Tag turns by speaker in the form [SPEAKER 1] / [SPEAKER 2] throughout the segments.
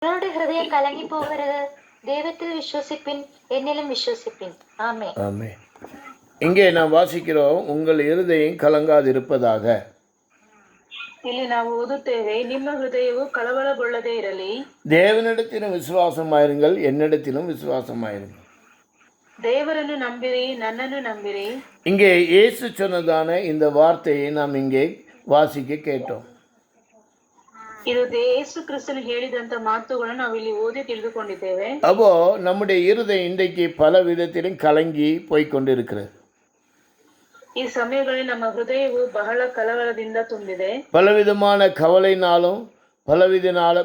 [SPEAKER 1] உங்களுடைய ஹிருதயம் கலங்கி போகிறது, தெய்வத்தில் விசுவசிப்பின், என்னிலும் விசுவசிப்பின். ஆமே
[SPEAKER 2] ஆமே. இங்கே நாம் வாசிக்கிறோம், உங்கள் இருதயம் ಕಲಂಗಾದಿರುಪ್ಪದಾಗ.
[SPEAKER 3] ಇಲ್ಲಿ ನಾವು ಓದುತ್ತೇವೆ, ನಿಮ್ಮ ಹೃದಯವು ಕಳವಳಗೊಳ್ಳದೇ ಇರಲಿ.
[SPEAKER 2] தேவனிடத்திலும் விசுவாசமாயிருங்கள், என்னிடத்திலும் விசுவாசமாயிருங்கள்.
[SPEAKER 3] ದೇವರನ್ನು ನಂಬಿರಿ, ನನ್ನನ್ನು ನಂಬಿರಿ.
[SPEAKER 2] இங்கே இயேசு சொன்னதான இந்த வார்த்தையை நாம் இங்கே வாசிக்க கேட்டோம்.
[SPEAKER 3] ಇದು ಯೇಸು ಕ್ರಿಸ್ತನು ಹೇಳಿದಂತ ಮಾತುಗಳನ್ನು ನಾವು ಇಲ್ಲಿ ಓದಿ ತಿಳಿದುಕೊಂಡಿದ್ದೇವೆ.
[SPEAKER 2] அப்போ நம்முடைய இருதயம் இன்றைக்கு பல விதத்திலும் கலங்கி போய்கொண்டிருக்கிறது.
[SPEAKER 3] ಈ ಸಮಯಗಳಲ್ಲಿ ನಮ್ಮ ಹೃದಯವು ಬಹಳ ಕಲವರದಿಂದ ತುಂಬಿದೆ.
[SPEAKER 2] பலவிதமான கவலைனாலும்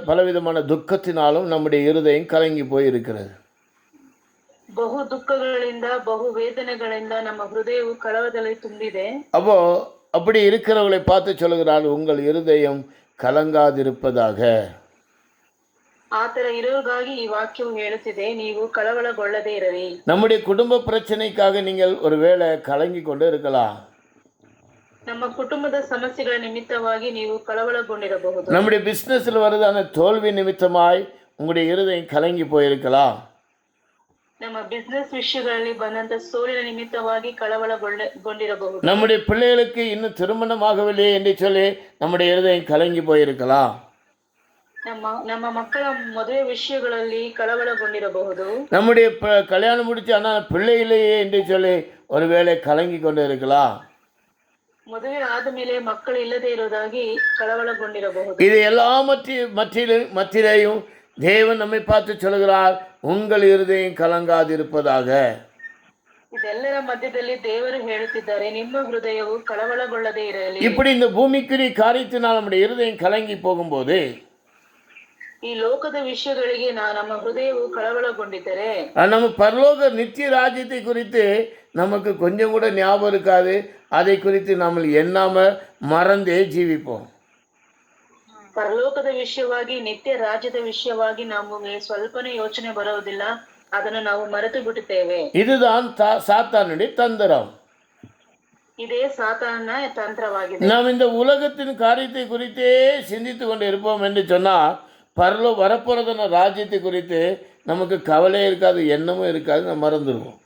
[SPEAKER 2] பலவிதமான துக்கத்தினாலும் நம்முடைய இருதயம் கலங்கி போயிருக்கிறது.
[SPEAKER 3] ಬಹು ದುಃಖಗಳಿಂದ ಬಹು ವೇದನೆಗಳಿಂದ ನಮ್ಮ ಹೃದಯವು ಕಳವಳದಲ್ಲಿ ತುಂಬಿದೆ.
[SPEAKER 2] அப்போ அப்படி இருக்கிறவர்களை பார்த்து சொல்கிறார், உங்கள் இருதயம் கலங்காதிருப்பதாக.
[SPEAKER 3] ಆತರ ಇರೋರಿಗಾಗಿ ಈ ವಾಕ್ಯವು ಹೇಳುತ್ತಿದೆ, ನೀವು ಕಳವಳಗೊಳ್ಳದೇ ಇರಲಿ.
[SPEAKER 2] நம்முடைய குடும்ப பிரச்சனைக்காக நீங்கள் ஒருவேளை கலங்கி கொண்டு இருக்கலாம்.
[SPEAKER 3] ನಮ್ಮ ಕುಟುಂಬದ ಸಮಸ್ಯೆಗಳ ನಿಮಿತ್ತವಾಗಿ ನೀವು ಕಳವಳಗೊಂಡಿರಬಹುದು.
[SPEAKER 2] நம்முடைய பிசினஸ்ல வருதான தோல்வி நிமித்தமாய் உங்களுடைய இருதயம் கலங்கி போயிருக்கலாம்.
[SPEAKER 3] ನಮ್ಮ ಬಿಸಿನೆಸ್ ವಿಷಯಗಳಲ್ಲಿ ಬಂದಂತ ಸೋಲಿನ ನಿಮಿತ್ತವಾಗಿ ಕಳವಳಗೊಂಡಿರಬಹುದು.
[SPEAKER 2] நம்முடைய பிள்ளைகளுக்கு இன்னும் திருமணமாகவில்லை என்று சொல்லி நம்முடைய இருதயம் கலங்கி போயிருக்கலாம்.
[SPEAKER 3] ನಮ್ಮ ಮಕ್ಕಳ ಮದುವೆ ವಿಷಯಗಳಲ್ಲಿ ಕಳವಳಗೊಂಡಿರಬಹುದು.
[SPEAKER 2] நம்முடைய கல்யாணம் முடிச்சு ஆனால் பிள்ளை இல்லையே என்று சொல்லி ஒருவேளை கலங்கி கொண்டு இருக்கலாம்.
[SPEAKER 3] ಮದುವೆ ಆದ ಮೇಲೆ ಮಕ್ಕಳು ಇಲ್ಲದೆ ಇರೋದಾಗಿ ಕಳವಳಗೊಂಡಿರಬಹುದು.
[SPEAKER 2] இது எல்லாம் மத்தியிலேயும் தேவன் நம்மை பார்த்து சொல்கிறார், உங்கள் இருதயம் கலங்காதிருப்பதாக.
[SPEAKER 3] ಇದೆಲ್ಲರ ಮಧ್ಯದಲ್ಲಿ ದೇವರು ಹೇಳುತ್ತಿದ್ದಾರೆ, ನಿಮ್ಮ ಹೃದಯವು ಕಳವಳಗೊಳ್ಳದೇ ಇರಲಿ.
[SPEAKER 2] இப்படி இந்த பூமிக்குரிய காரியத்தினால் நம்முடைய இருதயம் கலங்கி போகும்போது,
[SPEAKER 3] ಈ ಲೋಕದ ವಿಷಯಗಳಿಗೆ ನಮ್ಮ ಹೃದಯವು ಕಳವಳಗೊಂಡಿದ್ದರೆ
[SPEAKER 2] நம்ம பரலோக நித்திய ராஜ்யத்தை குறித்து நமக்கு கொஞ்சம் கூட ஞாபகம் இருக்காது. அதை குறித்து நம்ம எண்ணாம மறந்தே ஜீவிப்போம்.
[SPEAKER 3] ಪರಲೋಕದ ವಿಷಯವಾಗಿ, ನಿತ್ಯ ರಾಜ್ಯದ ವಿಷಯವಾಗಿ ನಮಗೆ ಸ್ವಲ್ಪನೇ ಯೋಚನೆ ಬರುವುದಿಲ್ಲ. ಅದನ್ನು ನಾವು ಮರೆತು ಬಿಡುತ್ತೇವೆ.
[SPEAKER 2] இதுதான் சாத்தானுடைய தந்திரம்.
[SPEAKER 3] ಇದೇ ಸಾತಾನನ ತಂತ್ರವಾಗಿದೆ.
[SPEAKER 2] நாம் இந்த உலகத்தின் காரியத்தை குறித்தே சிந்தித்து கொண்டு இருப்போம் என்று சொன்னால், வரப்போறதான ராஜ்யத்தை குறித்து நமக்கு கவலையே இருக்காது, எண்ணமும் இருக்காது, நம்ம மறந்துடுவோம்.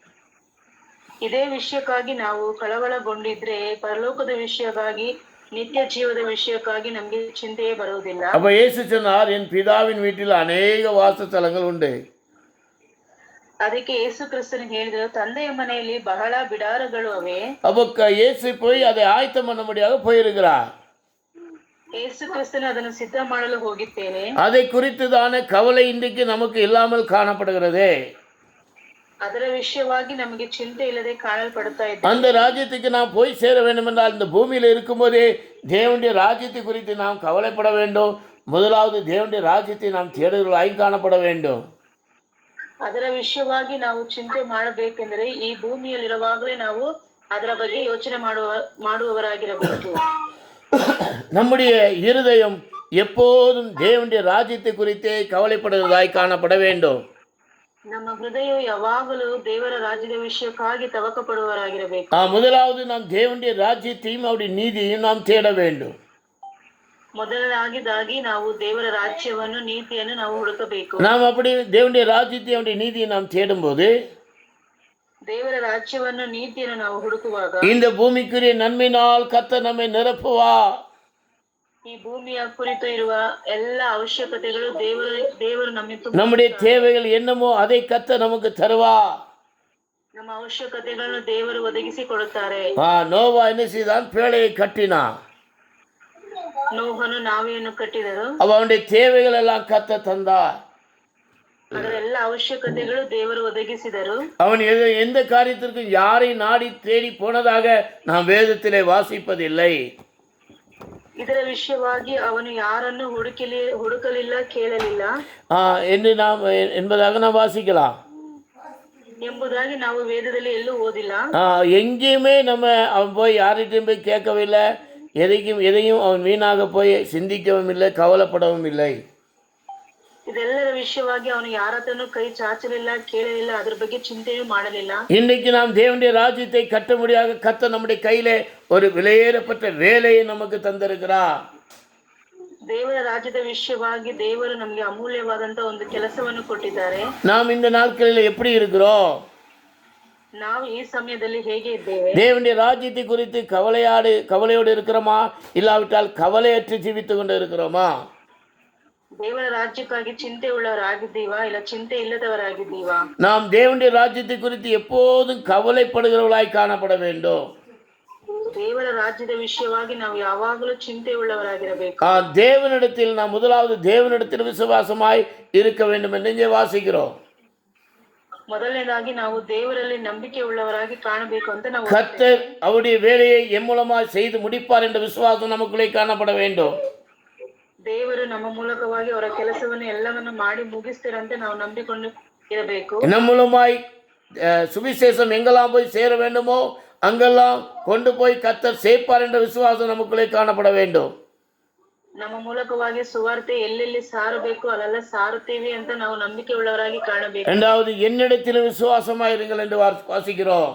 [SPEAKER 3] ಇದೇ ವಿಷಯಕ್ಕಾಗಿ ನಾವು ಕಳವಳಗೊಂಡಿದ್ರೆ ಪರಲೋಕದ ವಿಷಯಕ್ಕಾಗಿ, ನಿತ್ಯ ಜೀವದ ವಿಷಯಕ್ಕಾಗಿ ನಮಗೆ ಚಿಂತೆಯೇ ಬರುವುದಿಲ್ಲ.
[SPEAKER 2] அப்ப இயேசு சொன்னார், என் பிதாவின் வீட்டில் அநேக வாசஸ்தலங்கள் உண்டு.
[SPEAKER 3] ಅದಕ್ಕೆ ಯೇಸು ಕ್ರಿಸ್ತನು ಹೇಳಿದರು, ತಂದೆಯ ಮನೆಯಲ್ಲಿ ಬಹಳ ಬಿಡಾರಗಳು ಅವೆ.
[SPEAKER 2] அப்ப இயேசு போய் அதை ஆயத்தம் பண்ண முடியாத போயிருக்கிறார்.
[SPEAKER 3] ಯೇಸು ಕ್ರಿಸ್ತನು ಅದನ್ನು ಸಿದ್ಧ ಮಾಡಲು ಹೋಗಿದ್ದೇನೆ.
[SPEAKER 2] அதை குறித்துதான கவலை இன்றைக்கு நமக்கு இல்லாமல் காணப்படுகிறது.
[SPEAKER 3] ಅದರ ವಿಷಯವಾಗಿ ನಮಗೆ ಚಿಂತೆ ಇಲ್ಲದೆ ಕಾಣಲ್ಪಡುತ್ತಾ ಇದೆ.
[SPEAKER 2] அந்த ராஜ்யத்துக்கு நாம் போய் சேர வேண்டும் என்றால், இந்த பூமியில் இருக்கும்போதே தேவனுடைய ராஜ்யத்தை குறித்து நாம் கவலைப்பட வேண்டும். முதலாவது தேவனுடைய ராஜ்யத்தை நாம் தேடுதலாய் காணப்பட வேண்டும்.
[SPEAKER 3] ಅದರ ವಿಷಯವಾಗಿ ನಾವು ಚಿಂತೆ ಮಾಡಬೇಕೆಂದರೆ ಈ ಭೂಮಿಯಲ್ಲಿರುವಾಗಲೇ ನಾವು ಅದರ ಬಗ್ಗೆ ಯೋಚನೆ ಮಾಡುವವರಾಗಿರಬೇಕು.
[SPEAKER 2] நம்முடைய இருதயம் எப்போதும் தேவனுடைய ராஜ்யத்தை குறித்தே கவலைப்படுவதாய் காணப்பட வேண்டும்.
[SPEAKER 3] ನಮ್ಮ ಹೃದಯ ಯಾವಾಗಲೂ ದೇವರ ರಾಜ್ಯದ ವಿಷಯಕ್ಕಾಗಿ ತವಕ ಪಡುವವರಾಗಿರಬೇಕು.
[SPEAKER 2] முதலாவது நாம் தேவனுடைய ராஜ்யத்தையும் அவருடைய நீதியையும் நாம் தேட வேண்டும்.
[SPEAKER 3] ಮೊದಲಾಗಿ ನಾವು ದೇವರ ರಾಜ್ಯವನ್ನು, ನೀತಿಯನ್ನು ನಾವು ಹುಡುಕಬೇಕು.
[SPEAKER 2] நாம் அப்படி தேவனுடைய ராஜ்யத்தை அவருடைய நீதியை நாம் தேடும்போது,
[SPEAKER 3] ದೇವರ ರಾಜ್ಯವನ್ನು, ನೀತಿಯನ್ನು ನಾವು ಹುಡುಕುವಾಗ
[SPEAKER 2] இந்த பூமிக்குரிய நன்மையினால் கர்த்தர் நம்மை நிரப்புவா.
[SPEAKER 3] ಈ ಭೂಮಿಯ ಕುರಿತು ಇರುವ ಎಲ್ಲ ಅವಶ್ಯಕತೆಗಳು ದೇವರು
[SPEAKER 2] நம்முடைய தேவைகள் என்னமோ அதை கர்த்தர் நமக்கு தருவா.
[SPEAKER 3] ನಮ್ಮ ಅವಶ್ಯಕತೆಗಳನ್ನು ದೇವರು ಒದಗಿಸಿ ಕೊಡುತ್ತಾರೆ.
[SPEAKER 2] நோவா என்ன செய்தான்? பேழையை கட்டினான்.
[SPEAKER 3] ನೋಹನು ನಾವೆಯನ್ನು ಕಟ್ಟಿದರು.
[SPEAKER 2] அவனுடைய தேவைகள் எல்லாம் கர்த்தர் தந்தார்.
[SPEAKER 3] ಅದರ ಎಲ್ಲ ಅವಶ್ಯಕತೆಗಳು ದೇವರು ಒದಗಿಸಿದರು.
[SPEAKER 2] அவன் எந்த காரியத்திற்கும் யாரை நாடி தேடி போனதாக நாம் வேதத்திலே வாசிப்பதில்லை.
[SPEAKER 3] ಇದರ ವಿಷಯವಾಗಿ ಅವನು ಯಾರನ್ನು ಹುಡುಕಲಿಲ್ಲ, ಕೇಳಲಿಲ್ಲ
[SPEAKER 2] என்று நாம் என்பதாக நாம் வாசிக்கலாம்.
[SPEAKER 3] ಎಂಬುದಾಗಿ ನಾವು ವೇದದಲ್ಲಿ ಎಲ್ಲೂ ಓದಿಲ್ಲ.
[SPEAKER 2] எங்கேயுமே நம்ம அவன் போய் யார்கிட்டையும் போய் கேட்கவில்லை. எதையும் அவன் வீணாக போய் சிந்திக்கவும் இல்லை, கவலைப்படவும் இல்லை.
[SPEAKER 3] ಇದೆಲ್ಲರ ವಿಷಯವಾಗಿ ಅವನು ಯಾರ ಹತ್ರನೂ ಕೈ ಚಾಚಲಿಲ್ಲ, ಕೇಳಲಿಲ್ಲ, ಅದ್ರ ಬಗ್ಗೆ ಚಿಂತೆಯೂ ಮಾಡಲಿಲ್ಲ.
[SPEAKER 2] இன்னைக்கு நாம் தேவனுடைய ராஜ்யத்தை கட்ட முடியாத கர்த்தர் நம்முடைய கையிலே ஒரு விலையேறப்பட்ட வேலையை நமக்கு தந்திருக்கிறார்.
[SPEAKER 3] ದೇವರ ರಾಜ್ಯದ ವಿಷಯವಾಗಿ ದೇವರು ನಮಗೆ ಅಮೂಲ್ಯವಾದಂತ ಒಂದು ಕೆಲಸವನ್ನು ಕೊಟ್ಟಿದ್ದಾರೆ.
[SPEAKER 2] நாம் இந்த நாட்களில் எப்படி இருக்கிறோம்?
[SPEAKER 3] ನಾವು ಈ ಸಮಯದಲ್ಲಿ ಹೇಗೆ ಇದ್ದೇವೆ?
[SPEAKER 2] தேவனுடைய ராஜ்யத்தை குறித்து கவலையோடு இருக்கிறோமா, இல்லாவிட்டால் கவலையற்று ஜீவித்து கொண்டு இருக்கிறோமா?
[SPEAKER 3] ದೇವರ ರಾಜ್ಯಕ್ಕಾಗಿ ಚಿಂತೆ ಉಳ್ಳವರಾಗಿದ್ದೀವಾ ಇಲ್ಲ ಚಿಂತೆ ಇಲ್ಲದವರಾಗಿದ್ದೀವಾ?
[SPEAKER 2] நாம் தேவனுடைய ராஜ்யத்தை குறித்து எப்போதும் கவலைப்படுகிறவர்களாய் காணப்பட வேண்டும்.
[SPEAKER 3] ದೇವರ ರಾಜ್ಯದ ವಿಷಯವಾಗಿ ನಾವು ಯಾವಾಗಲೂ ಚಿಂತೆ ಉಳ್ಳವರಾಗಿರಬೇಕು.
[SPEAKER 2] தேவனிடத்தில் நாம் முதலாவது தேவனிடத்தில் விசுவாசமாய் இருக்க வேண்டும் என்று இங்கே வாசிக்கிறோம்.
[SPEAKER 3] ಮೊದಲನೇದಾಗಿ ನಾವು ದೇವರಲ್ಲಿ ನಂಬಿಕೆ ಉಳ್ಳವರಾಗಿ ಕಾಣಬೇಕು ಅಂತ ನಾವು
[SPEAKER 2] கர்த்தர் அவருடைய வேலையை என் மூலமாய் செய்து முடிப்பார் என்ற விசுவாசம் நமக்குள்ளே காணப்பட வேண்டும்.
[SPEAKER 3] ದೇವರು ನಮ್ಮ ಮೂಲಕವಾಗಿ ಅವರ ಕೆಲಸವನ್ನು ಎಲ್ಲವನ್ನು ಮಾಡಿ ಮುಗಿಸ್ತಿರಂತೆ ನಾವು ನಂಬಿಕೊಂಡು ಇರಬೇಕು.
[SPEAKER 2] நம் மூலமாய் சுவிசேஷம் எங்கெல்லாம் போய் சேர வேண்டுமோ அங்கெல்லாம் கொண்டு போய் கர்த்தர் சேர்ப்பார் என்ற விசுவாசம் நமக்குள்ளே காணப்பட வேண்டும்.
[SPEAKER 3] ನಮ್ಮ ಮೂಲಕವಾಗಿ ಸುವಾರ್ತೆ ಎಲ್ಲೆಲ್ಲಿ ಸಾರಬೇಕು ಅಲ್ಲೆಲ್ಲ ಸಾರುತ್ತೇವೆ ಅಂತ ನಾವು ನಂಬಿಕೆ ಉಳ್ಳವರಾಗಿ ಕಾಣಬೇಕು.
[SPEAKER 2] இரண்டாவது என்னிடத்தில் விசுவாசமாயிருங்கள் என்று வாசிக்கிறோம்.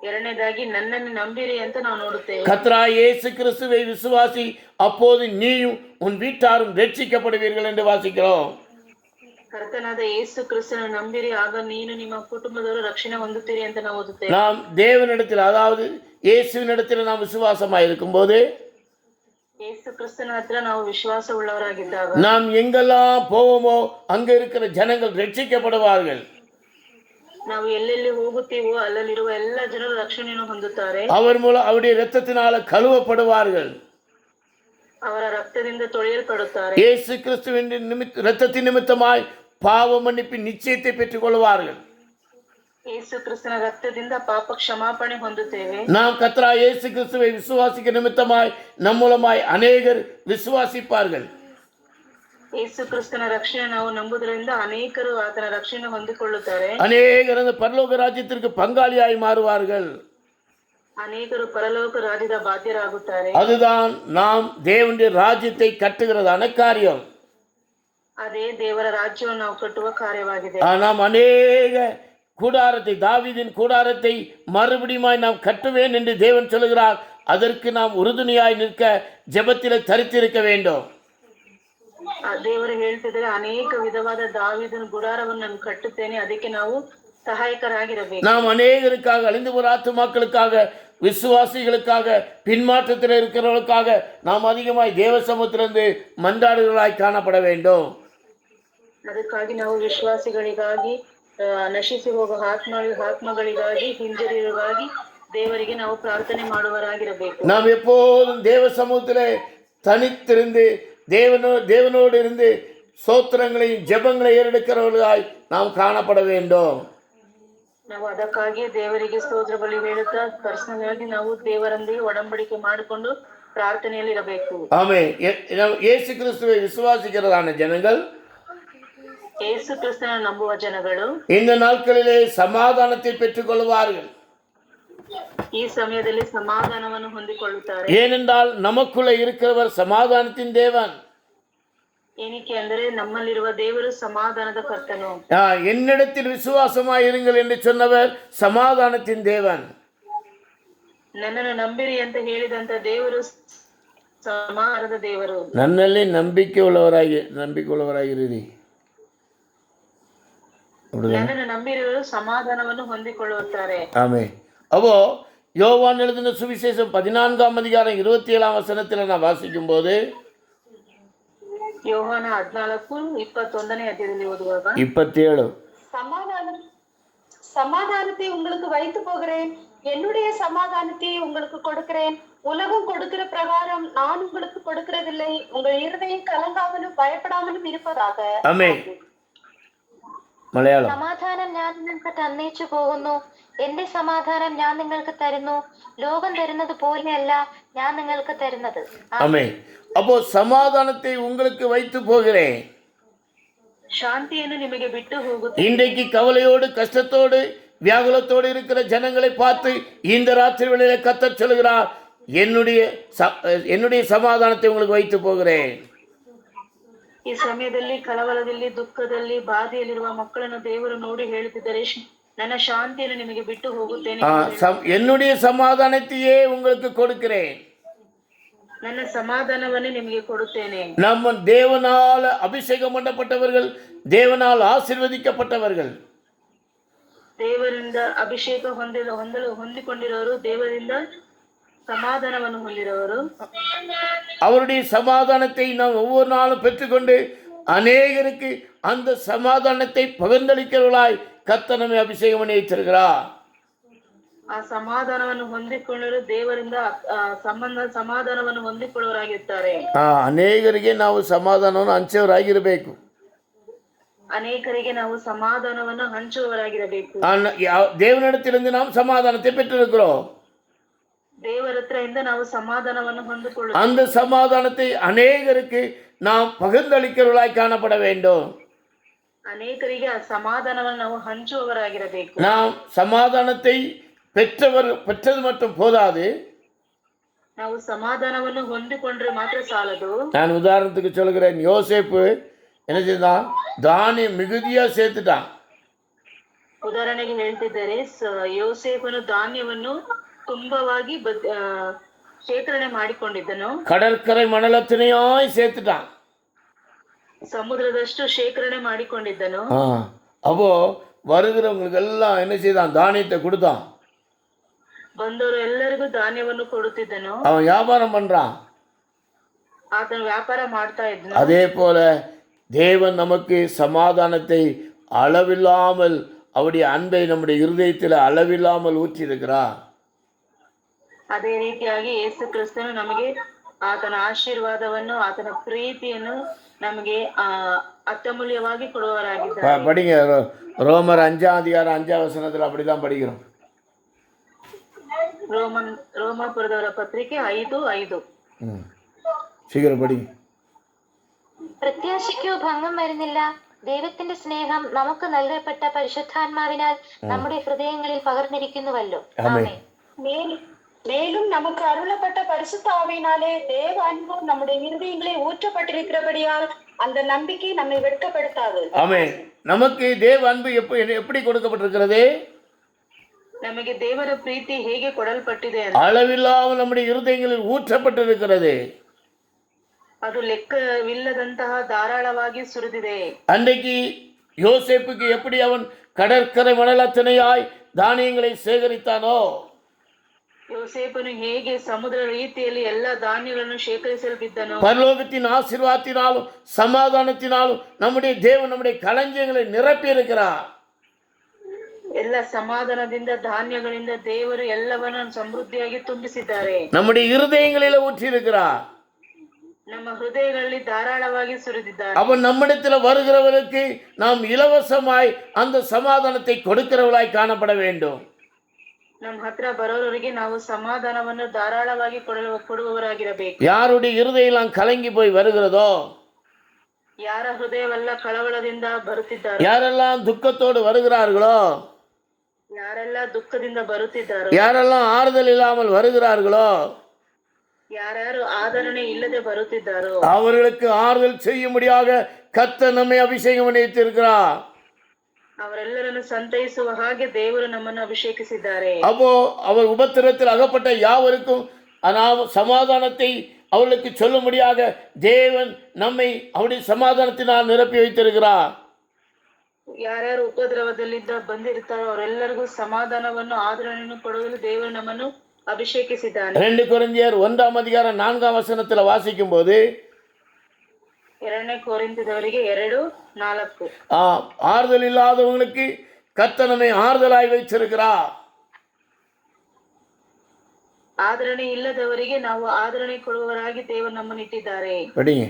[SPEAKER 3] ಎರಡನೇದಾಗಿ ನನ್ನನ್ನು ನಂಬಿರಿ ಅಂತ ನಾವು ನೋಡುತ್ತೇವೆ.
[SPEAKER 2] கர்த்தராகிய இயேசு கிறிஸ்துவை விசுவாசி, அப்போது நீயும் உன் வீட்டாரும் ரட்சிக்கப்படுவீர்கள் என்று வாசிக்கிறோம்.
[SPEAKER 3] ಕರ್ತನಾದ ಯೇಸು ಕ್ರಿಸ್ತನ ನಂಬಿರಿ, ಆಗ ನೀನು ನಿಮ್ಮ ಕುಟುಂಬದವರು ರಕ್ಷಣೆ ಹೊಂದುತ್ತೀರಿ ಅಂತ ನಾವು ಓದುತ್ತೇವೆ.
[SPEAKER 2] நாம் தேவனிடத்தில், அதாவது இயேசுவினிடத்தில் நாம் விசுவாசமாக இருக்கும்போது,
[SPEAKER 3] ಯೇಸು ಕ್ರಿಸ್ತನ ಹತ್ರ ನಾವು ವಿಶ್ವಾಸ ಉಳ್ಳವರಾಗಿದ್ದಾಗ
[SPEAKER 2] நாம் எங்கெல்லாம் போவோமோ அங்க இருக்கிற ஜனங்கள் ரட்சிக்கப்படுவார்கள்.
[SPEAKER 3] ನಾವು ಎಲ್ಲೆಲ್ಲಿ ಹೋಗುತ್ತೀವೋ ಅಲ್ಲಲ್ಲಿರುವ ಎಲ್ಲ ಜನರು ರಕ್ಷಣೆಯನ್ನು ಹೊಂದುತ್ತಾರೆ.
[SPEAKER 2] அவர் மூலம் அவருடைய இரத்தத்தினால கழுவப்படுவார்கள்.
[SPEAKER 3] ಅವರ ರಕ್ತದಿಂದ ತೊಳೆಯಲ್ಪಡುತ್ತಾರೆ.
[SPEAKER 2] இயேசு கிறிஸ்துவின் இரத்தத்தின் நிமித்தமாய் பாவ மன்னிப்பின் நிச்சயத்தை பெற்றுக் கொள்வார்கள்.
[SPEAKER 3] ಯೇಸು ಕ್ರಿಸ್ತನ ರಕ್ತದಿಂದ ಪಾಪ ಕ್ಷಮಾಪಣೆ ಹೊಂದುತ್ತೇವೆ.
[SPEAKER 2] நாம் கர்த்தராகிய இயேசு கிறிஸ்துவை விசுவாசிக்க நிமித்தமாய் நம் மூலமாய் அநேகர் விசுவாசிப்பார்கள்.
[SPEAKER 3] ಯೇಸು ಕ್ರಿಸ್ತನ ರಕ್ಷಣೆ ನಾವು ನಂಬುವುದರಿಂದ ಅನೇಕರು ಆತನ ರಕ್ಷಣೆ ಹೊಂದಿಕೊಳ್ಳುತ್ತಾರೆ.
[SPEAKER 2] அநேகர் அந்த பரலோக ராஜ்யத்திற்கு பங்காளியாய் மாறுவார்கள்.
[SPEAKER 3] ಅನೇಕರು ಪರಲೋಕ ರಾಜ್ಯದ ಬಾಧ್ಯರಾಗುತ್ತಾರೆ.
[SPEAKER 2] அதுதான் நாம் தேவனுடைய ராஜ்யத்தை கட்டுகிறதான காரியம்.
[SPEAKER 3] ಅದೇ ದೇವರ ರಾಜ್ಯವನ್ನು ನಾವು ಕಟ್ಟುವ ಕಾರ್ಯವಾಗಿದೆ.
[SPEAKER 2] நாம் அநேக கூடாரத்தை, தாவீதின் கூடாரத்தை மறுபடியுமாய் நாம் கட்டுவேன் என்று தேவன் சொல்லுகிறார். அதற்கு நாம் உறுதுணையாய் நிற்க ஜெபத்திலே தரித்திருக்க வேண்டும்.
[SPEAKER 3] ದೇವರು ಹೇಳ್ತಿದ್ರೆ ಅನೇಕ ವಿಧವಾದ ದಾವೀದನ ಗುಡಾರವನ್ನು ನಾನು ಕಟ್ಟುತ್ತೇನೆ, ಅದಕ್ಕೆ ನಾವು ಸಹಾಯಕರಾಗಿರಬೇಕು.
[SPEAKER 2] நாம் அநேகருக்காக, அழிந்து போற ஆத்துமாக்களுக்காக, விசுவாசிகளுக்காக, பின்மாற்றத்தில் இருக்கிறவர்களுக்காக நாம் அதிகமாய் தேவ சமூகத்திலிருந்து மன்றாடுகளாய் காணப்பட வேண்டும்.
[SPEAKER 3] ಅದಕ್ಕಾಗಿ ನಾವು ವಿಶ್ವಾಸಿಗಳಿಗಾಗಿ, ನಶಿಸಿ ಹೋಗುವ ಆತ್ಮಗಳಿಗಾಗಿ, ಹಿಂಜರಿಗಾಗಿ ದೇವರಿಗೆ ನಾವು ಪ್ರಾರ್ಥನೆ ಮಾಡುವರಾಗಿರಬೇಕು.
[SPEAKER 2] நாம் எப்போதும் தேவ சமூகத்திலே தனித்திருந்து தேவனோடு இருந்து சோத்திரங்களையும் ஜெபங்களை ஏறெடுக்கிறவர்களாய் நாம் காணப்பட வேண்டும்.
[SPEAKER 3] ನಾವು ಅದಕ್ಕಾಗಿ ದೇವರಿಗೆ ಸ್ತೋತ್ರ ಬಲಿ ಹೇಳುತ್ತಾ ಪರ್ಸನಲ್ ಆಗಿ ನಾವು ದೇವರೊಂದಿಗೆ ಒಡಂಬಡಿಕೆ ಮಾಡಿಕೊಂಡು ಪ್ರಾರ್ಥನೆಯಲ್ಲಿ ಇರಬೇಕು.
[SPEAKER 2] ஆமென். இயேசு கிறிஸ்துவை விசுவாசிக்கிறதான ஜனங்கள்,
[SPEAKER 3] ಯೇಸು ಕ್ರಿಸ್ತನ ನಂಬುವ ಜನಗಳು
[SPEAKER 2] இந்த நாட்களிலே சமாதானத்தை பெற்றுக் கொள்வார்கள்.
[SPEAKER 3] ಈ ಸಮಯದಲ್ಲಿ ಸಮಾಧಾನವನ್ನು ಹೊಂದಿಕೊಳ್ಳುತ್ತಾರೆ.
[SPEAKER 2] ஏனென்றால் நமக்குள்ள இருக்கிறவர் சமாதானத்தின் தேவன்.
[SPEAKER 3] ಏನಕ್ಕೆ ಅಂದರೆ ನಮ್ಮಲ್ಲಿರುವ ದೇವರು ಸಮಾಧಾನದ ಕರ್ತನು.
[SPEAKER 2] என்னிடத்தில் விசுவாசமாய் இருங்கள் என்று சொன்னவர் சமாதானத்தின் தேவன்.
[SPEAKER 3] ನನ್ನನ್ನು ನಂಬಿರಿ ಅಂತ ಹೇಳಿದಂತ ದೇವರು ಸಮಾಧಾನದ ದೇವರು.
[SPEAKER 2] ನನ್ನಲ್ಲಿ ನಂಬಿಕೆ உள்ளவராಗಿರಿ.
[SPEAKER 3] ನನ್ನನ್ನು ನಂಬಿರುವವರು ಸಮಾಧಾನವನ್ನು ಹೊಂದಿಕೊಳ್ಳುತ್ತಾರೆ.
[SPEAKER 2] ஆமென். அப்போ யோவான் எழுதின சுவிசேஷம் 14ஆம் அதிகாரம் 27ஆம் வசனத்தில் நான் வாசிக்கும் போது,
[SPEAKER 3] ಯೋಹಾನ 14:21 ಅಧ್ಯಾಯದಲ್ಲಿ ಓದುವಾಗ
[SPEAKER 2] 27
[SPEAKER 1] சமாதானத்தை உங்களுக்கு வைத்து போகிறேன், என்னுடைய சமாதானத்தை உங்களுக்கு கொடுக்கிறேன். உலகம் கொடுக்கிற பிரகாரம் நான் உங்களுக்கு கொடுக்கிறதில்லை. உங்கள் இருதயம் கலங்காமலும் பயப்படாமலும் இருப்பதாக.
[SPEAKER 2] ஆமென். മലയാളം.
[SPEAKER 1] സമാധാനം ഞാൻ നിങ്ങൾക്ക് തന്നേച്ചു പോകുന്നു, എന്റെ സമാധാനം ഞാൻ നിങ്ങൾക്ക് തരുന്നു. ലോകം തരുന്നത് പോലെയല്ല ഞാൻ നിങ്ങൾക്ക് തരുന്നത്.
[SPEAKER 2] ஆமென். அப்போ சமாதானத்தை உங்களுக்கு வைத்து போகிறேன்.
[SPEAKER 3] ಶಾಂತಿಯನ್ನು ನಿಮಗೆ ಬಿಟ್ಟು ಹೋಗುತ್ತೇನೆ.
[SPEAKER 2] இன்றைக்கு கவலையோடு, கஷ்டத்தோடு, வியாகுலத்தோடு இருக்கிற ஜனங்களை பார்த்து இந்த ராத்திரி வேளையிலே கர்த்தர் சொல்கிறார், என்னுடைய சமாதானத்தை உங்களுக்கு வைத்து போகிறேன்.
[SPEAKER 3] ಈ ಸಮಯದಲ್ಲಿ ಕಳವಳದಲ್ಲಿ, ದುಃಖದಲ್ಲಿ, ಬಾಧೆಯಲ್ಲಿರುವ ಮಕ್ಕಳನ್ನು ದೇವರು ನೋಡಿ ಹೇಳುತ್ತಿದ್ದಾರೆ, ನನ್ನ ಶಾಂತಿಯನ್ನು ನಿಮಗೆ ಬಿಟ್ಟು ಹೋಗುತ್ತೇನೆ.
[SPEAKER 2] என்னுடைய சமாதானத்தையே உங்களுக்கு கொடுக்கிறேன்.
[SPEAKER 3] ನನ್ನ ಸಮಾಧಾನವನ್ನೇ ನಿಮಗೆ ಕೊಡುತ್ತೇನೆ.
[SPEAKER 2] நம்ம தேவனால் அபிஷேகம் பண்ணப்பட்டவர்கள், தேவனால் ஆசீர்வதிக்கப்பட்டவர்கள்.
[SPEAKER 3] ದೇವರಿಂದ ಅಭಿಷೇಕ ಹೊಂದಿಕೊಂಡಿರೋರು, ದೇವರಿಂದ ಸಮಾಧಾನವನ್ನು ಹೊಂದಿರೋರು.
[SPEAKER 2] அவருடைய சமாதானத்தை நாம் ஒவ்வொரு நாளும் பெற்றுக்கொண்டு அநேகருக்கு அந்த சமாதானத்தை பகிர்ந்தளிக்கிறவர்களாய் கர்த்தர் நம்மை அபிஷேகம் பண்ணி வைத்திருக்கிறார்.
[SPEAKER 3] ಆ ಸಮಾಧಾನವನ್ನು ಹೊಂದಿಕೊಳ್ಳಲು ದೇವರಿಂದ ಸಮಾಧಾನವನ್ನು ಹೊಂದಿಕೊಳ್ಳುವರಾಗಿರ್ತಾರೆ.
[SPEAKER 2] ಅನೇಕರಿಗೆ ನಾವು ಸಮಾಧಾನವನ್ನು ಹಂಚುವರಾಗಿರಬೇಕು.
[SPEAKER 3] ಅನೇಕರಿಗೆ ನಾವು ಸಮಾಧಾನವನ್ನು ಹಂಚುವವರಾಗಿರಬೇಕು.
[SPEAKER 2] தேவனிடத்திலிருந்து நாம் சமாதானத்தை பெற்றிருக்கிறோம்.
[SPEAKER 3] ದೇವರ ಹತ್ರದಿಂದ ನಾವು ಸಮಾಧಾನವನ್ನು ಹೊಂದಿಕೊಳ್ಳುತ್ತೇವೆ.
[SPEAKER 2] அந்த சமாதானத்தை அநேகருக்கு நாம் பகிர்ந்தளிக்கிறவர்களாய் காணப்பட வேண்டும்.
[SPEAKER 3] ಅನೇಕರಿಗೆ ಆ ಸಮಾಧಾನವನ್ನು ನಾವು ಹಂಚುವವರಾಗಿರಬೇಕು.
[SPEAKER 2] நாம் சமாதானத்தை பெற்றது மட்டும் போதாது,
[SPEAKER 3] ನಾವು ಸಮಾಧಾನವನ್ನು ಹೊಂದಿಕೊಂಡ್ರೆ ಮಾತ್ರ ಸಾಲದು.
[SPEAKER 2] நான் உதாரணத்துக்கு சொல்கிறேன். யோசேப்பு என்ன செய்தான்? தானியம் மிகுதியா சேர்த்துட்டான்.
[SPEAKER 3] ಉದಾಹರಣೆಗೆ ಹೇಳ್ತಿದ್ದಾರೆ, ಯೋಸೇಫನು ಧಾನ್ಯವನ್ನು ತುಂಬವಾಗಿ ಶೇಖರಣೆ ಮಾಡಿಕೊಂಡಿದ್ದನು.
[SPEAKER 2] கடற்கரை மணலத்தினையாய் சேர்த்துட்டான்.
[SPEAKER 3] ಸಮುದ್ರದಷ್ಟು ಶೇಖರಣೆ ಮಾಡಿಕೊಂಡಿದ್ದನು.
[SPEAKER 2] அப்போ வருகிறவங்களுக்கு எல்லாம் என்ன செய்தான்? தானியத்தை கொடுத்தான்.
[SPEAKER 3] ಬಂದವರು ಎಲ್ಲರಿಗೂ ಧಾನ್ಯವನ್ನು ಕೊಡುತ್ತಿದ್ದನು.
[SPEAKER 2] அவன் வியாபாரம் பண்றான்.
[SPEAKER 3] ಆತನು ವ್ಯಾಪಾರ ಮಾಡ್ತಾ ಇದ್ದನು.
[SPEAKER 2] அதே போல தேவன் நமக்கு சமாதானத்தை அளவில்லாமல், அவருடைய அன்பை நம்முடைய இருதயத்தில் அளவில்லாமல் ஊற்றி இருக்கிறார்.
[SPEAKER 3] ಅದೇ ರೀತಿಯಾಗಿ ಯೇಸು ಕ್ರಿಸ್ತನು ನಮಗೆ ಆತನ ಆಶೀರ್ವಾದವನ್ನು, ಆತನ ಪ್ರೀತಿಯನ್ನು ನಮಗೆ ಅತ್ಯಮೂಲ್ಯವಾಗಿ ಕೊಡುವವರಾಗಿದ್ದಾರೆ.
[SPEAKER 2] படிங்க, ரோமர் 5:5 அப்படிதான் படிக்கிறோம்.
[SPEAKER 3] ರೋಮಾಪುರದವರ ಪತ್ರಿಕೆ 5:5.
[SPEAKER 2] சீக்கிரம் படிங்க.
[SPEAKER 4] പ്രത്യാശയ്ക്കോ ഭംഗം വരുന്നില്ല. ദൈവത്തിന്റെ സ്നേഹം നമുക്ക് നൽകപ്പെട്ട പരിശുദ്ധാത്മാവിനാൽ നമ്മുടെ ഹൃദയങ്ങളിൽ പകർന്നിരിക്കുന്നുവല്ലോ.
[SPEAKER 1] மேலும் நமக்கு அருளப்பட்ட பரிசுத்த ஆவியினாலே தேவ அன்பு நம்முடைய இருதயங்களில் ஊற்றப்பட்டிருக்கிறபடியால் அந்த நம்பிக்கை நம்மை வெட்கப்படுத்தாது.
[SPEAKER 2] ஆமென். நமக்கு தேவ அன்பு எப்படி கொடுக்கப்பட்டிருக்கிறது?
[SPEAKER 3] ನಮಗೆ ದೇವರ ಪ್ರೀತಿ ಹೇಗೆ ಕೊಡಲ್ಪಟ್ಟಿದೆ?
[SPEAKER 2] அளவில்லாமல் நம்முடைய இருதயங்களில் ஊற்றப்பட்டிருக்கிறது.
[SPEAKER 3] ಅದು ಲೆಕ್ಕವಿಲ್ಲದಂತಹ ಧಾರಾಳವಾಗಿ ಸುರಿದಿದೆ.
[SPEAKER 2] அன்றைக்கு யோசேப்புக்கு எப்படி அவன் கடற்கரை மணலத்தினையாய் தானியங்களை சேகரித்தானோ,
[SPEAKER 3] யோசேப்பನು ಹೇಗೆ ಸಮುದ್ರ ರೀತಿಯಲ್ಲಿ ಎಲ್ಲ ಧಾನ್ಯಗಳನ್ನು ಶೇಖರಿಸಲು ಬಿದ್ದನು,
[SPEAKER 2] பரலோகத்தின் ஆசீர்வாதத்தினாலும் சமாதானத்தினாலும் நம்முடைய தேவன் நம்முடைய களஞ்சியங்களை நிரப்பி இருக்கிறார்.
[SPEAKER 3] ಎಲ್ಲ ಸಮಾಧಾನದಿಂದ ಧಾನ್ಯಗಳಿಂದ ದೇವರು ಎಲ್ಲವನ್ನ ಸಮೃದ್ಧಿಯಾಗಿ ತುಂಬಿಸಿದ್ದಾರೆ.
[SPEAKER 2] நம்முடைய இருதயங்களில் ஊற்றி இருக்கிறார்.
[SPEAKER 3] ನಮ್ಮ ಹೃದಯಗಳಲ್ಲಿ ಧಾರಾಳವಾಗಿ ಸುರಿದಿದ್ದಾರೆ.
[SPEAKER 2] அவன் நம்மிடத்தில் வருகிறவர்களுக்கு நாம் இலவசமாய் அந்த சமாதானத்தை கொடுக்கிறவர்களாய் காணப்பட வேண்டும்.
[SPEAKER 3] ನಮ್ಮ ಹತ್ರ ಬರೋರಿಗೆ ನಾವು ಸಮಾಧಾನವನ್ನು ಧಾರಾಳವಾಗಿ ಕೊಡುವವರಾಗಿರಬೇಕು.
[SPEAKER 2] யாருடைய இருதயம் கலங்கி போய் வருகிறதோ,
[SPEAKER 3] ಯಾರ ಹೃದಯವೆಲ್ಲ ಕಳವಳದಿಂದ ಬರುತ್ತಿದ್ದಾರೆ,
[SPEAKER 2] யாரெல்லாம் துக்கத்தோடு வருகிறார்களோ,
[SPEAKER 3] ಯಾರೆಲ್ಲ ದುಃಖದಿಂದ ಬರುತ್ತಿದ್ದಾರೋ,
[SPEAKER 2] யாரெல்லாம் ஆறுதல் இல்லாமல் வருகிறார்களோ,
[SPEAKER 3] ಯಾರ್ಯಾರು ಆದರಣೆ ಇಲ್ಲದೆ ಬರುತ್ತಿದ್ದಾರೋ
[SPEAKER 2] அவர்களுக்கு ஆறுதல் செய்யும்படியாக கர்த்தர் நம்மை அபிஷேகம் பண்ணி வைத்திருக்கிறார்.
[SPEAKER 3] ಅವರೆಲ್ಲರನ್ನು ಸಂತೈಸುವ ಹಾಗೆ ದೇವರು ನಮ್ಮನ್ನು ಅಭಿಷೇಕಿಸಿದ್ದಾರೆ.
[SPEAKER 2] அப்போ அவர் உபத்திரத்தில் அகப்பட்ட யாவருக்கும் சமாதானத்தை அவர்களுக்கு சொல்லும்படியாக தேவன் நம்மை அவருடைய சமாதானத்தினால் நிரப்பி வைத்திருக்கிறார்.
[SPEAKER 3] ಯಾರ್ಯಾರು ಉಪದ್ರವದಲ್ಲಿದ್ದ ಬಂದಿರ್ತಾರೋ ಅವರೆಲ್ಲರಿಗೂ ಸಮಾಧಾನವನ್ನು ಆದರಣೆಯನ್ನು ಕೊಡಲು ದೇವರು ನಮ್ಮನ್ನು ಅಭಿಷೇಕಿಸಿದ್ದಾನೆ.
[SPEAKER 2] 2 கொரிந்தியர் 1:4 வாசிக்கும் போது,
[SPEAKER 3] 2 ಕೊರಿಂಥದವರಿಗೆ 2:4,
[SPEAKER 2] ஆறுதல் இல்லாதவங்களுக்கு கர்த்தர் நம்மை ஆறுதலாய் வைத்திருக்கிறார்.
[SPEAKER 3] ಆದರಣೆ ಇಲ್ಲದವರಿಗೆ ನಾವು ಆದರಣೆ ಕೊಡುವವರಾಗಿ ದೇವರು ನಮ್ಮನ್ನು ಇಟ್ಟಿದ್ದಾರೆ.
[SPEAKER 2] படிங்க.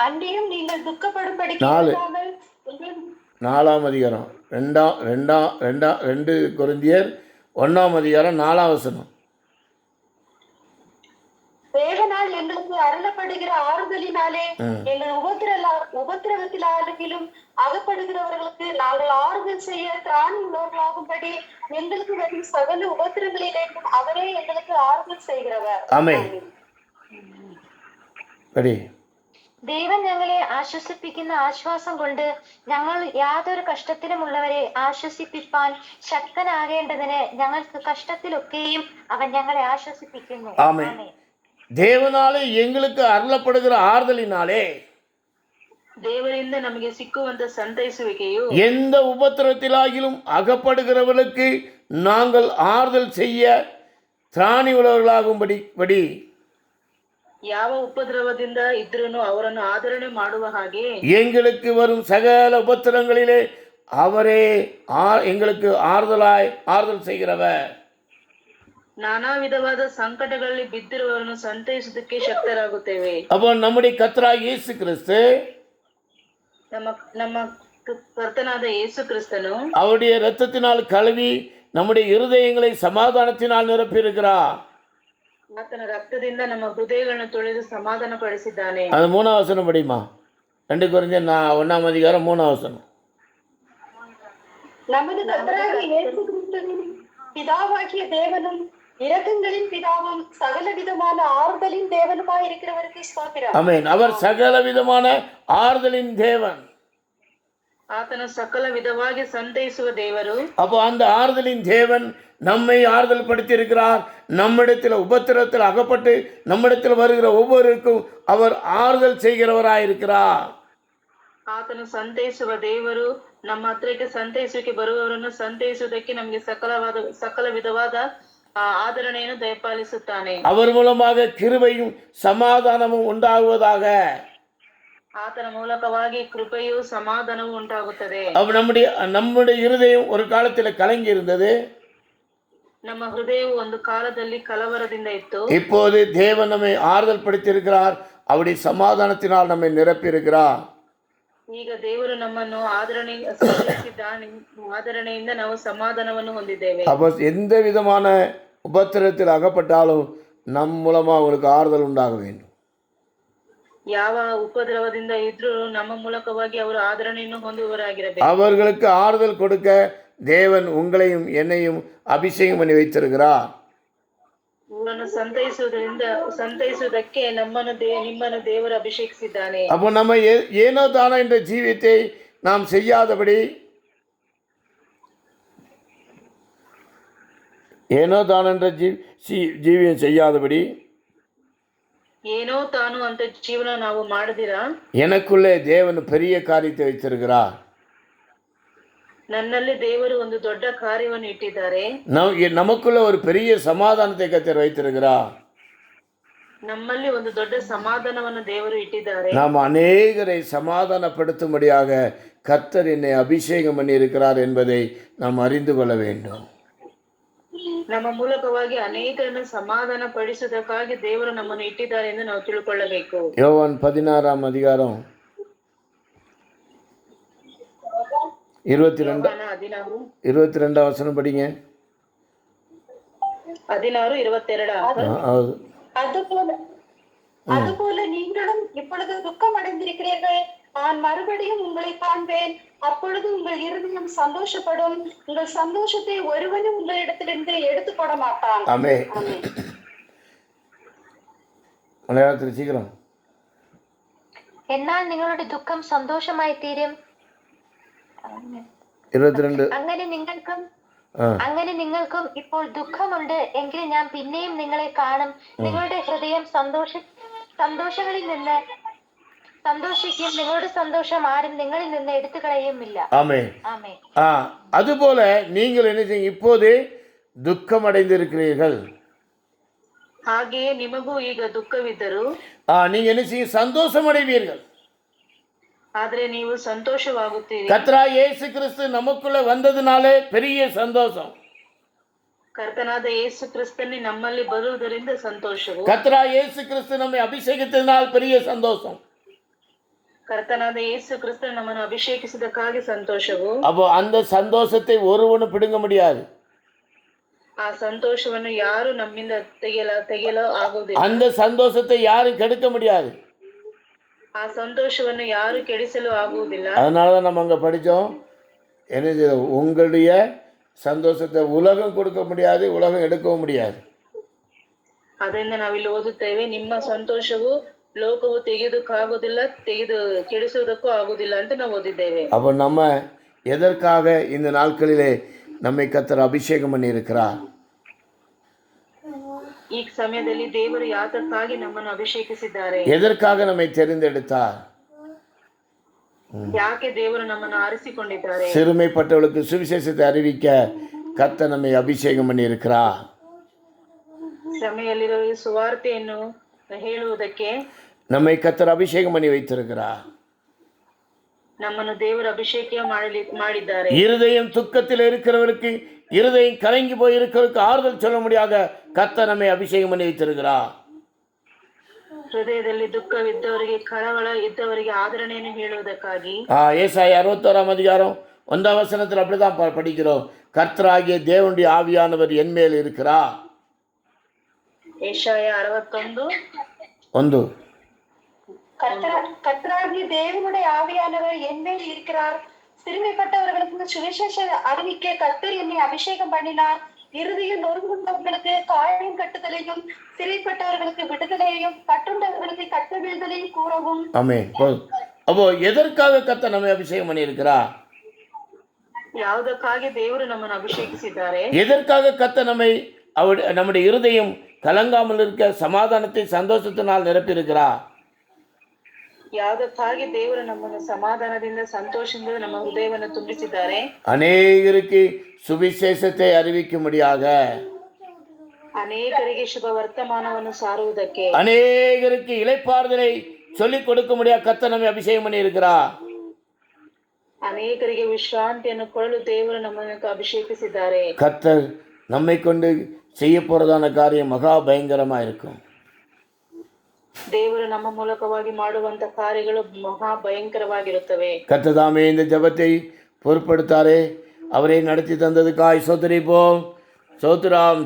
[SPEAKER 1] அன்றியும் நீங்கள் துக்கப்படும்படி
[SPEAKER 2] 2 கொரிந்தியர் 1:4.
[SPEAKER 1] தேவனால் எங்களுக்கு அருளப்படுகிற ஆறுதலினாலே எங்கள் உபத்திரவத்திலும் அகப்படுகிறவர்களுக்கு நாங்கள் ஆறுதல் செய்ய திராணி உள்ளவர்களாகும்படி எங்களுக்கு வரும் சகல உபத்திரங்களிலேயும் அவரே எங்களுக்கு ஆறுதல் செய்கிறவர்.
[SPEAKER 2] ஆமென்.
[SPEAKER 4] ദൈവം ഞങ്ങളെ ആശ്വസിപ്പിക്കുന്ന ആശ്വാസം കൊണ്ട് ഞങ്ങൾ യാതൊരു കഷ്ടത്തിലുമുള്ളവരെ ആശ്വസിപ്പിപ്പാൻ ശക്തനാകേണ്ടതിന് ഞങ്ങൾക്ക് കഷ്ടത്തിലൊക്കെയും അവൻ ഞങ്ങളെ ആശ്വസിപ്പിക്കുന്നു.
[SPEAKER 2] ஆமென்.
[SPEAKER 4] ആമേൻ.
[SPEAKER 2] தேவனாலே எங்களுக்கு அருளப்படுகிற ஆறுதலினாலே
[SPEAKER 3] ದೇವರಿಂದ ನಮಗೆ ಸಿಕ್ಕುವಂತ ಸಂತೈಸುವಿಕೆಯು
[SPEAKER 2] எந்த உபத்திரத்திலாகிலும் அகப்படுகிறவர்களுக்கு நாங்கள் ஆறுதல் செய்ய திராணி உள்ளவர்களாகும்படி
[SPEAKER 3] ಯಾವ ಉಪದ್ರವದಿಂದ ಇದ್ರೂ ಅವರನ್ನು ಆದರಣೆ ಮಾಡುವ ಹಾಗೆ
[SPEAKER 2] எங்களுக்கு வரும் சகல உபத்திரங்களிலே அவரே எங்களுக்கு ஆறுதல் செய்கிறவர்.
[SPEAKER 3] ನಾನಾ ವಿಧವಾದ ಸಂಕಟಗಳಲ್ಲಿ ಬಿದ್ದಿರುವವರನ್ನು ಸಂತೈಸುವುದಕ್ಕೆ ಶಕ್ತರಾಗುತ್ತೇವೆ.
[SPEAKER 2] அப்போ நம்முடைய கர்த்தராகிய இயேசு கிறிஸ்து
[SPEAKER 3] ನಮ್ಮ ನಮ್ಮ ಕರ್ತನಾದ ಯೇಸು ಕ್ರಿಸ್ತನು
[SPEAKER 2] அவருடைய இரத்தத்தினால் கழுவி நம்முடைய இருதயங்களை சமாதானத்தினால் நிரப்பியிருக்கிறார்.
[SPEAKER 3] ಆತನ ರಕ್ತದಿಂದ ನಮ್ಮ ಹೃದಯಗಳನ್ನು ತೊಳೆದು ಸಮಾಧಾನ ಪಡಿಸಿದ್ದಾನೆ.
[SPEAKER 2] அது 3ஆம் வசனம் படிமா. 2 கொரிந்தியர் 1ஆம் அதிகாரம் 3ஆம் வசனம்.
[SPEAKER 1] நமது கர்த்தராகிய இயேசு கிறிஸ்துவின் பிதாவாகிய தேவனும் இரக்கங்களின் பிதாவும் சகல விதமான ஆறுதலின் தேவனுமாய் இருக்கிறவருக்கு ஸ்தோத்திரம்.
[SPEAKER 2] ஆமென். அவர் சகல விதமான ஆறுதலின் தேவன்.
[SPEAKER 3] ಆತನ ಸಕಲ ವಿಧವಾಗಿ ಸಂತೈಸುವ ದೇವರು.
[SPEAKER 2] அப்போ அந்த ஆறுதலின் தேவன் நம்மை ஆறுதல் படுத்தி இருக்கிறார். நம்மிடத்தில் உபத்திரத்தில் அகப்பட்டு நம்மிடத்தில் வருகிற ஒவ்வொருக்கும் அவர் ஆறுதல் செய்கிறவராயிருக்கிறார்.
[SPEAKER 3] ಆತನು ಸಂತೈಸುವ ದೇವರು ನಮ್ಮ ಹತ್ರಕ್ಕೆ ಸಂತೈಸುವಿಕೆ ಬರುವವರನ್ನು ಸಂತೈಸುವುದಕ್ಕೆ ನಮಗೆ ಸಕಲ ವಿಧವಾದ ಆದರಣೆಯನ್ನು ದಯಪಾಲಿಸುತ್ತಾನೆ.
[SPEAKER 2] அவர் மூலமாக கிருபையும் சமாதானமும் உண்டாகுவதாக.
[SPEAKER 3] ಆತನ ಮೂಲಕವಾಗಿ ಕೃಪೆಯು ಸಮಾಧಾನವು ಉಂಟಾಗುತ್ತದೆ.
[SPEAKER 2] நம்முடைய இருதயம் ஒரு காலத்தில் கலங்கி இருந்தது.
[SPEAKER 3] ನಮ್ಮ ಹೃದಯವು ಒಂದು ಕಾಲದಲ್ಲಿ ಕಲವರದಿಂದ ಇತ್ತು.
[SPEAKER 2] இப்போது தேவன் நம்மை ஆறுதல் படுத்தியிருக்கிறார். அவருடைய சமாதானத்தினால் நம்மை நிரப்பியிருக்கிறார்.
[SPEAKER 3] ಈಗ ದೇವರು ನಮ್ಮನ್ನು ಆದರಣೆಯಿಂದ ನಾವು ಸಮಾಧಾನವನ್ನು ಹೊಂದಿದ್ದೇವೆ.
[SPEAKER 2] அப்போ எந்த விதமான உபத்திரத்தில் அகப்பட்டாலும் நம் மூலமா அவங்களுக்கு ஆறுதல் உண்டாக வேண்டும்.
[SPEAKER 3] ಯಾವ ಉಪದ್ರವದಿಂದ ಇದ್ರೂ ನಮ್ಮ ಮೂಲಕವಾಗಿ ಅವರು ಆದರಣೆಯನ್ನು ಹೊಂದುವವರಾಗಿರಬೇಕು.
[SPEAKER 2] அவர்களுக்கு ஆறுதல் கொடுக்க தேவன் உங்களையும் என்னையும் அபிஷேகம் பண்ணி வைத்திருக்கிறார்.
[SPEAKER 3] ಇವರನ್ನು ಸಂತೈಸುವುದಕ್ಕೆ ನಿಮ್ಮನ್ನು ದೇವರು ಅಭಿಷೇಕಿಸಿದ್ದಾನೆ.
[SPEAKER 2] அப்போ நம்ம ஏனோ தானோ என்ற ஜீவியத்தை நாம் செய்யாதபடி ஏனோ தானோ என்ற ஜீவியம் செய்யாதபடி
[SPEAKER 3] ಏನೋ ತಾನು ಅಂತ ಜೀವನ ನಾವು ಮಾಡದಿರಾ
[SPEAKER 2] எனக்குள்ளே தேவன் பெரிய காரியத்தை வைத்திருக்கிறார்.
[SPEAKER 3] ನನ್ನಲ್ಲಿ ದೇವರು ಒಂದು ದೊಡ್ಡ ಕಾರ್ಯವನ್ನು ಇಟ್ಟಿದ್ದಾರೆ.
[SPEAKER 2] நமக்குள்ள ஒரு பெரிய சமாதானத்தை கர்த்தர் வைத்திருக்கிறார்.
[SPEAKER 3] ನಮ್ಮಲ್ಲಿ ಒಂದು ದೊಡ್ಡ ಸಮಾಧಾನವನ್ನು ದೇವರು ಇಟ್ಟಿದ್ದಾರೆ.
[SPEAKER 2] நாம் அநேகரை சமாதானப்படுத்தும்படியாக கர்த்தர் என்னை அபிஷேகம் பண்ணி இருக்கிறார் என்பதை நாம் அறிந்து கொள்ள வேண்டும்.
[SPEAKER 3] ನಮ್ಮ ಮೂಲಕವಾಗಿ ಅನೇಕರನ್ನು ಸಮಾಧಾನ ಪಡಿಸುವುದಕ್ಕಾಗಿ ದೇವರು ನಮ್ಮನ್ನು ಇಟ್ಟಿದ್ದಾರೆ ಎಂದು ನಾವು ತಿಳ್ಕೊಳ್ಳಬೇಕು.
[SPEAKER 2] யோவான் 16ஆம் அதிகாரம் 22 வசனம் படிங்க.
[SPEAKER 3] 16:22.
[SPEAKER 1] அதுபோல நீங்களும் இப்பொழுது துக்கம் அடைந்திருக்கிறீர்கள். நான் மறுபடியும் உங்களை காண்பேன். அப்பொழுது உங்கள் இருதயம் சந்தோஷப்படும். உங்கள் சந்தோஷத்தை ஒருவனும் உங்களிடத்திலிருந்து எடுத்து போட மாட்டான்.
[SPEAKER 2] ஆமென். மலையாளத்தில் சீக்கிரம்.
[SPEAKER 4] എന്നാൽ നിങ്ങളുടെ ദുഃഖം സന്തോഷമായി തീരും.
[SPEAKER 2] 22.
[SPEAKER 4] അങ്ങനെ നിങ്ങൾക്കും ഇപ്പോൾ ദുഃഖമുണ്ട് എങ്കിൽ ഞാൻ പിന്നെയും നിങ്ങളെ കാണും. നിങ്ങളുടെ ഹൃദയം സന്തോഷങ്ങളിൽ നിന്ന് சந்தோஷிக்கும். നിങ്ങളുടെ സന്തോഷം ആരും നിങ്ങളിൽ നിന്ന് എടുത്തു കളയുമില്ല.
[SPEAKER 2] ஆமென். அதுபோல நீங்கள் என்ன செய்யுங்க, இப்போது துக்கம் அடைந்திருக்கிறீர்கள்.
[SPEAKER 3] ಹಾಗೆಯೇ ನಿಮಗೂ ಈಗ ದುಃಖವಿದ್ದರೂ
[SPEAKER 2] நீங்க என்ன செய்யுங்க, சந்தோஷம் அடைவீர்கள்.
[SPEAKER 3] ಆದ್ರೆ ನೀವು ಸಂತೋಷವಾಗುತ್ತೀರಿ.
[SPEAKER 2] கர்த்தராகிய இயேசு கிறிஸ்து நமக்குள்ள வந்ததுனாலே பெரிய சந்தோஷம்.
[SPEAKER 3] ಕರ್ತನಾದ ಯೇಸು ಕ್ರಿಸ್ತನೇ ನಮ್ಮಲ್ಲಿ ಬರುವುದರಿಂದ ಸಂತೋಷವು.
[SPEAKER 2] கர்த்தராகிய இயேசு கிறிஸ்து நம்மை அபிஷேகித்ததினால் பெரிய சந்தோஷம்.
[SPEAKER 3] ಕರ್ತನಾದ ಯೇಸು ಕ್ರಿಸ್ತ ನಮ್ಮನ್ನು ಅಭಿಷೇಕಿಸಿದಕ್ಕಾಗಿ ಸಂತೋಷವು.
[SPEAKER 2] அப்போ அந்த சந்தோஷத்தை ஒருவனும் பிடுங்க முடியாது.
[SPEAKER 3] ಆ ಸಂತೋಷವನ್ನು ಯಾರು ನಮ್ಮಿಂದ ತೆಗೆಯಲು ಆಗುವುದಿಲ್ಲ.
[SPEAKER 2] அந்த சந்தோஷத்தை யாரும் கெடுக்க முடியாது.
[SPEAKER 3] ಆ ಸಂತೋಷವನ್ನು ಯಾರು ಕೆಡಿಸಲು ಆಗುವುದಿಲ್ಲ.
[SPEAKER 2] அதனால தான் நம்ம அங்கே படித்தோம், என்ன உங்களுடைய சந்தோஷத்தை உலகம் கொடுக்க முடியாது, உலகம் எடுக்கவும் முடியாது.
[SPEAKER 3] ಅದರಿಂದ ನಾವಿಲ್ಲಿ ಓದುತ್ತೇವೆ, ನಿಮ್ಮ ಸಂತೋಷವು ಲೋಕವು ತೆಗೆಯೋದಕ್ಕಾಗೋದಿಲ್ಲ, ಕೆಡಿಸುವುದಕ್ಕೂ ಆಗುದಿಲ್ಲ ಅಂತ ನಾವು ಓದಿದ್ದೇವೆ.
[SPEAKER 2] அப்போ நம்ம எதற்காக இந்த நாட்களிலே நம்மை கர்த்தர் அபிஷேகம் பண்ணி இருக்கிறார்?
[SPEAKER 3] ಈ ಸಮಯದಲ್ಲಿ ದೇವರು ಯಾತಕ್ಕಾಗಿ ನಮ್ಮನ್ನು ಅಭಿಷೇಕಿಸಿದ್ದಾರೆ?
[SPEAKER 2] எதற்காக நம்மை தெரிந்தெடுத்தார்?
[SPEAKER 3] ಯಾಕೆ ದೇವರು ನಮ್ಮನ್ನು ಆರಿಸಿಕೊಂಡಿದ್ದಾರೆ?
[SPEAKER 2] சிறுமைப்பட்டவர்களுக்கு சுவிசேஷத்தை அறிவிக்க கர்த்தர் நம்மை அபிஷேகம் பண்ணி இருக்கிறார்.
[SPEAKER 3] ಶ್ರಮೆಯಲ್ಲಿರುವ ಸುವಾರ್ತೆಯನ್ನು ಹೇಳುವುದಕ್ಕೆ
[SPEAKER 2] நம்மை கர்த்தர் அபிஷேகம் பண்ணி வைத்திருக்கிறார்.
[SPEAKER 3] ನಮ್ಮನ್ನು ದೇವರು ಅಭಿಷೇಕ ಮಾಡಿದ್ದಾರೆ.
[SPEAKER 2] இருதயம் துக்கத்தில் இருக்கிறவருக்கு, இருதயம் கலங்கி போய் இருக்கிறவருக்கு ஆறுதல் சொல்ல முடியாத கர்த்தர் நம்மை அபிஷேகம் பண்ணி வைத்திருக்கிறார்.
[SPEAKER 3] ಹೃದಯದಲ್ಲಿ ದುಃಖವಿದ್ದವರಿಗೆ, ಕಳವಳ ಇದ್ದವರಿಗೆ ಆದರಣೆಯನ್ನು ಹೇಳುವುದಕ್ಕಾಗಿ.
[SPEAKER 2] ஏசாயா 61 அதிகாரம் 1 வசனத்தில் அப்படிதான் படிக்கிறோம். கர்த்தராகிய தேவனுடைய ஆவியானவர் என் மேல் இருக்கிறார்.
[SPEAKER 3] ಯೆಶಾಯ 61:1.
[SPEAKER 1] கர்த்தராகிய தேவனுடைய ஆவியானவர் என் மேல் இருக்கிறார். சிறுமைப்பட்டவர்களுக்கு சுவிசேஷ அறிவிக்க கர்த்தர் என்னை அபிஷேகம் பண்ணினார். இருதயம் நொறுங்குண்டவர்களுக்கு காயம் கட்டுதலையும், சிறைப்பட்டவர்களுக்கு விடுதலையும், கட்டுண்டவர்களுக்கு கட்டவிழ்தலையும் கூறவும்.
[SPEAKER 2] ஆமென். அப்போ எதற்காக கர்த்தர் நம்மை அபிஷேகம் பண்ணி இருக்கிறார்?
[SPEAKER 3] ಯಾವುದಕ್ಕಾಗಿ ದೇವರು ನಮ್ಮನ್ನು ಅಭಿಷೇಕಿಸಿದ್ದಾರೆ?
[SPEAKER 2] எதற்காக கர்த்தர் நம்முடைய இருதயம் கலங்காமல் இருக்க சமாதானத்தை சந்தோஷத்தினால் நிரப்பியிருக்கிறார்?
[SPEAKER 3] ಯಾವುದಕ್ಕಾಗಿ ದೇವರು ನಮ್ಮನ್ನು ಸಮಾಧಾನದಿಂದ, ಸಂತೋಷದಿಂದ ನಮ್ಮ ಹೃದಯವನ್ನು ತುಂಬಿಸಿದ್ದಾರೆ?
[SPEAKER 2] அநேகருக்கு சுவிசேஷத்தை அறிவிக்கும்படியாக,
[SPEAKER 3] ಅನೇಕರಿಗೆ ಶುಭ ವರ್ತಮಾನವನ್ನು ಸಾರುವುದಕ್ಕೆ,
[SPEAKER 2] அநேகருக்கு இளைப்பாறுதலை சொல்லிக் கொடுக்க முடியாத கர்த்தர் நம்மை அபிஷேகம் பண்ணி இருக்கிறார்.
[SPEAKER 3] ಅನೇಕರಿಗೆ ವಿಶ್ರಾಂತಿಯನ್ನು ಕೊಡಲು ದೇವರು ನಮ್ಮನ್ನು ಅಭಿಷೇಕಿಸಿದ್ದಾರೆ.
[SPEAKER 2] கர்த்தர் நம்மை கொண்டு செய்ய போறதான காரியம் மகா பயங்கரமா இருக்கும்.
[SPEAKER 3] ದೇವರು ನಮ್ಮ ಮೂಲಕವಾಗಿ ಮಾಡುವಂತ ಕಾರ್ಯಗಳು ಮಹಾ ಭಯಂಕರವಾಗಿರುತ್ತವೆ.
[SPEAKER 2] கர்த்தர் தாமே இந்த ஜெபத்தை பொறுப்படுத்தாரே, அவரை நடத்தி தந்ததுக்காய் சோதரிப்போம். சோத்ராம்